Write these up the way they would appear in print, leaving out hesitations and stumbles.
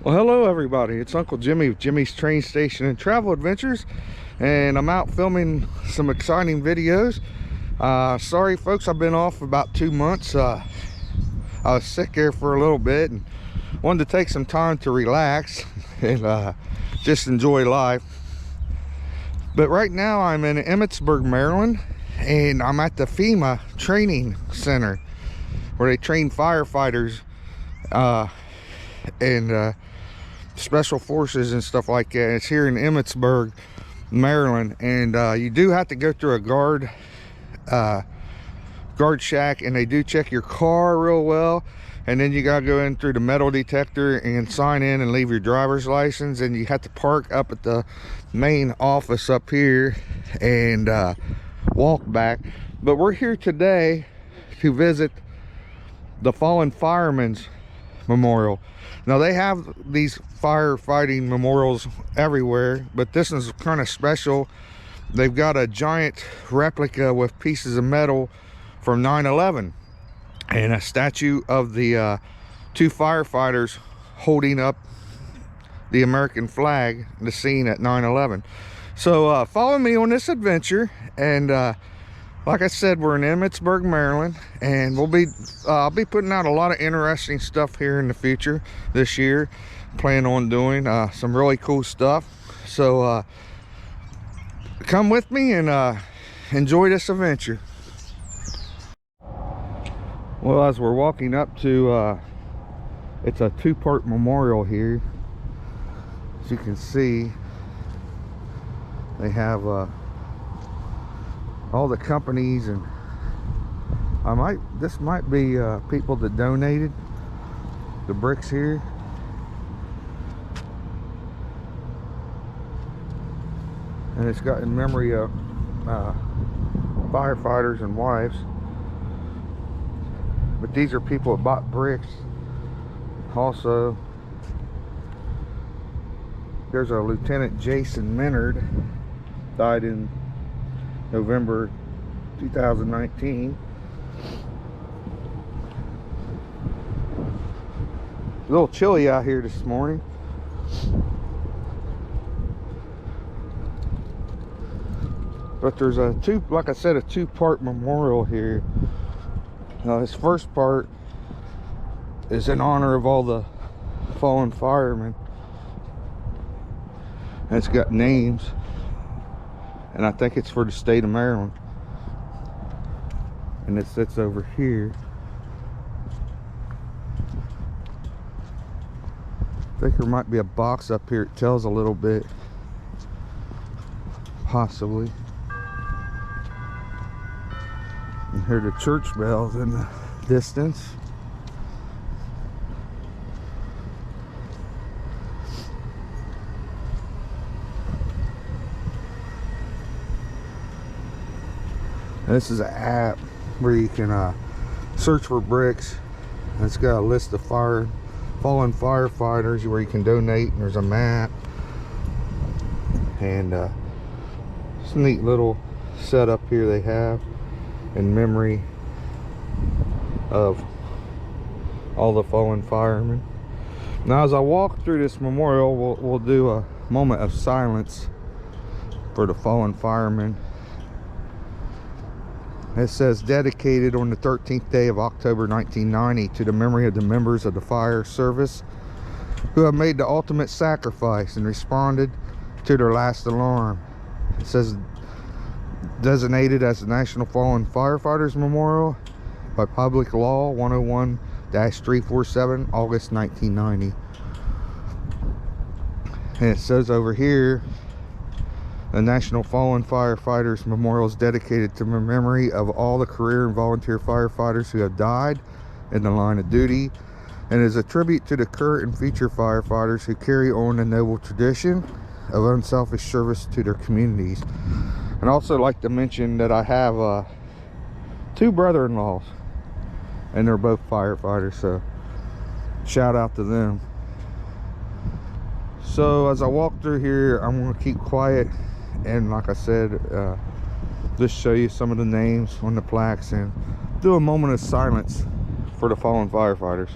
Well, hello everybody. It's Uncle Jimmy of Jimmy's Train Station and Travel Adventures, and I'm out filming some exciting videos. Sorry folks, I've been off about 2 months. I was sick here for a little bit and wanted to take some time to relax and just enjoy life. But right now I'm in Emmitsburg, Maryland, and I'm at the FEMA training center where they train firefighters and special forces and stuff like that. It's here in Emmitsburg, Maryland, and you do have to go through a guard shack, and they do check your car real well, and then you gotta go in through the metal detector and sign in and leave your driver's license, and you have to park up at the main office up here and walk back. But we're here today to visit the Fallen Firemen's Memorial. Now they have these firefighting memorials everywhere, but this is kind of special. They've got a giant replica with pieces of metal from 9/11 and a statue of the two firefighters holding up the American flag, the scene at 9/11. So follow me on this adventure, and like I said, we're in Emmitsburg, Maryland, and I'll be putting out a lot of interesting stuff here in the future this year. Plan on doing some really cool stuff. So come with me and enjoy this adventure. Well, as we're walking up to, it's a two-part memorial here. As you can see, they have all the companies, and this might be people that donated the bricks here. And it's got in memory of firefighters and wives. But these are people that bought bricks. Also, there's a Lieutenant Jason Minard, died in November 2019. A little chilly out here this morning. But there's like I said, a two-part memorial here. This first part is in honor of all the fallen firemen. And it's got names, and I think it's for the state of Maryland. And it sits over here. I think there might be a box up here. It tells a little bit, possibly. You hear the church bells in the distance. This is an app where you can search for bricks. It's got a list of fallen firefighters where you can donate, and there's a map, and it's a neat little setup here they have in memory of all the fallen firemen. Now as I walk through this memorial, we'll do a moment of silence for the fallen firemen. It says, dedicated on the 13th day of October 1990 to the memory of the members of the fire service who have made the ultimate sacrifice and responded to their last alarm. It says, designated as the National Fallen Firefighters Memorial by Public Law 101-347, August 1990. And it says over here, the National Fallen Firefighters Memorial is dedicated to the memory of all the career and volunteer firefighters who have died in the line of duty, and is a tribute to the current and future firefighters who carry on the noble tradition of unselfish service to their communities. And also like to mention that I have two brother-in-laws, and they're both firefighters, so shout out to them. So as I walk through here, I'm going to keep quiet, and like I said, just show you some of the names on the plaques and do a moment of silence for the fallen firefighters.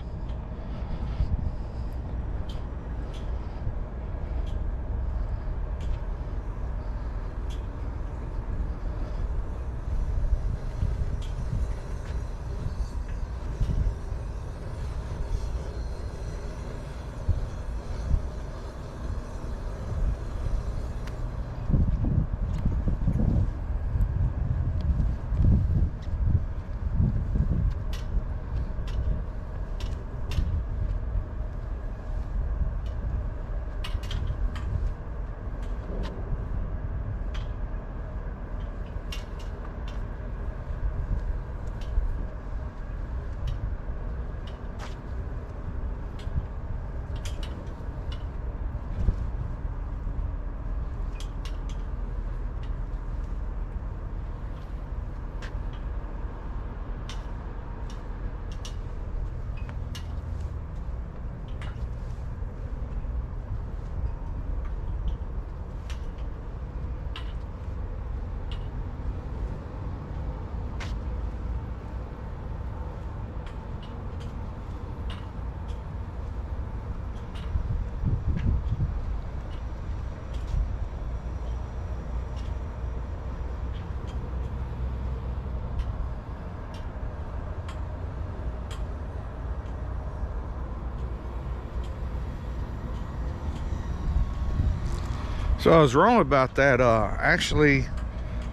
So I was wrong about that. Actually,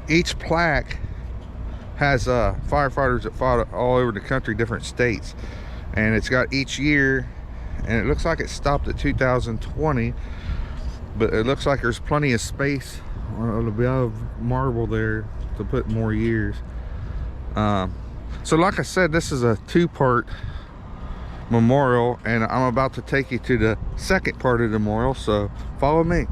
each plaque has firefighters that fought all over the country, different states, and it's got each year, and it looks like it stopped at 2020, but it looks like there's plenty of space above marble there to put more years. So like I said, this is a two-part memorial, and I'm about to take you to the second part of the memorial, so follow me.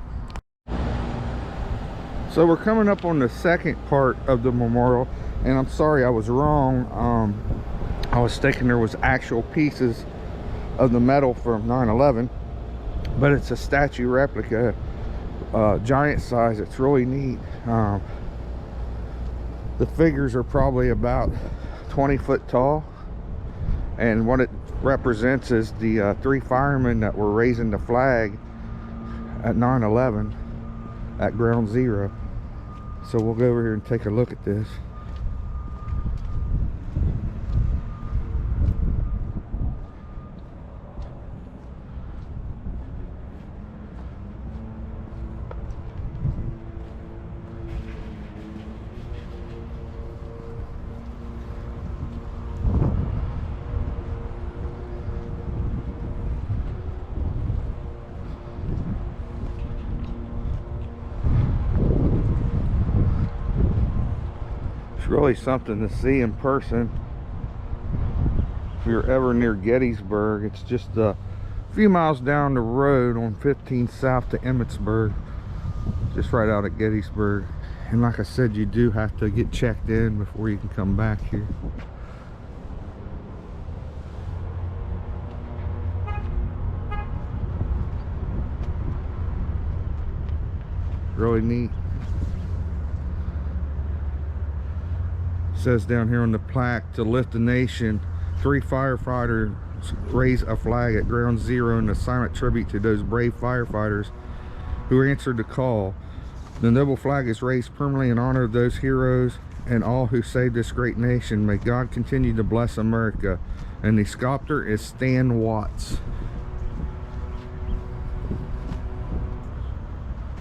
So we're coming up on the second part of the memorial, and I'm sorry, I was wrong. I was thinking there was actual pieces of the metal from 9/11, but it's a statue replica, giant size. It's really neat. The figures are probably about 20 foot tall, and what it represents is the 3 firemen that were raising the flag at 9/11 at ground zero. So we'll go over here and take a look at this. Really something to see in person. If you're ever near Gettysburg, it's just a few miles down the road on 15 south to Emmitsburg, just right out at Gettysburg. And like I said, you do have to get checked in before you can come back here. Really neat. Says down here on the plaque, to lift the nation, 3 firefighters raise a flag at ground zero in a silent tribute to those brave firefighters who answered the call. The noble flag is raised permanently in honor of those heroes and all who saved this great nation. May God continue to bless America. And the sculptor is Stan Watts.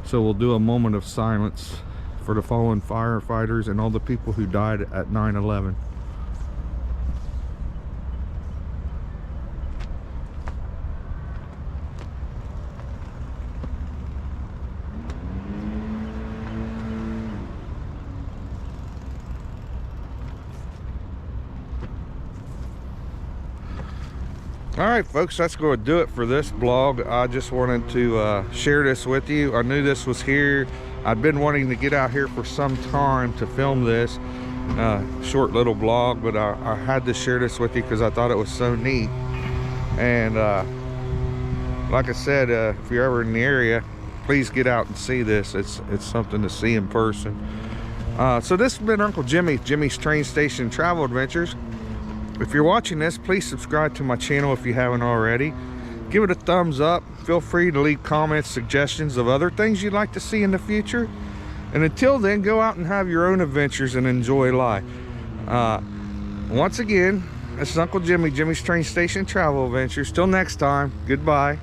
So we'll do a moment of silence for the fallen firefighters and all the people who died at 9/11. All right, folks, that's going to do it for this vlog. I just wanted to share this with you. I knew this was here. I've been wanting to get out here for some time to film this short little vlog, but I had to share this with you because I thought it was so neat. And like I said, if you're ever in the area, please get out and see this. It's something to see in person. So this has been Uncle Jimmy's Train Station Travel Adventures. If you're watching this, please subscribe to my channel if you haven't already. Give it a thumbs up. Feel free to leave comments, suggestions of other things you'd like to see in the future. And until then, go out and have your own adventures and enjoy life. Once again, this is Uncle Jimmy's Train Station Travel Adventures. Till next time, goodbye.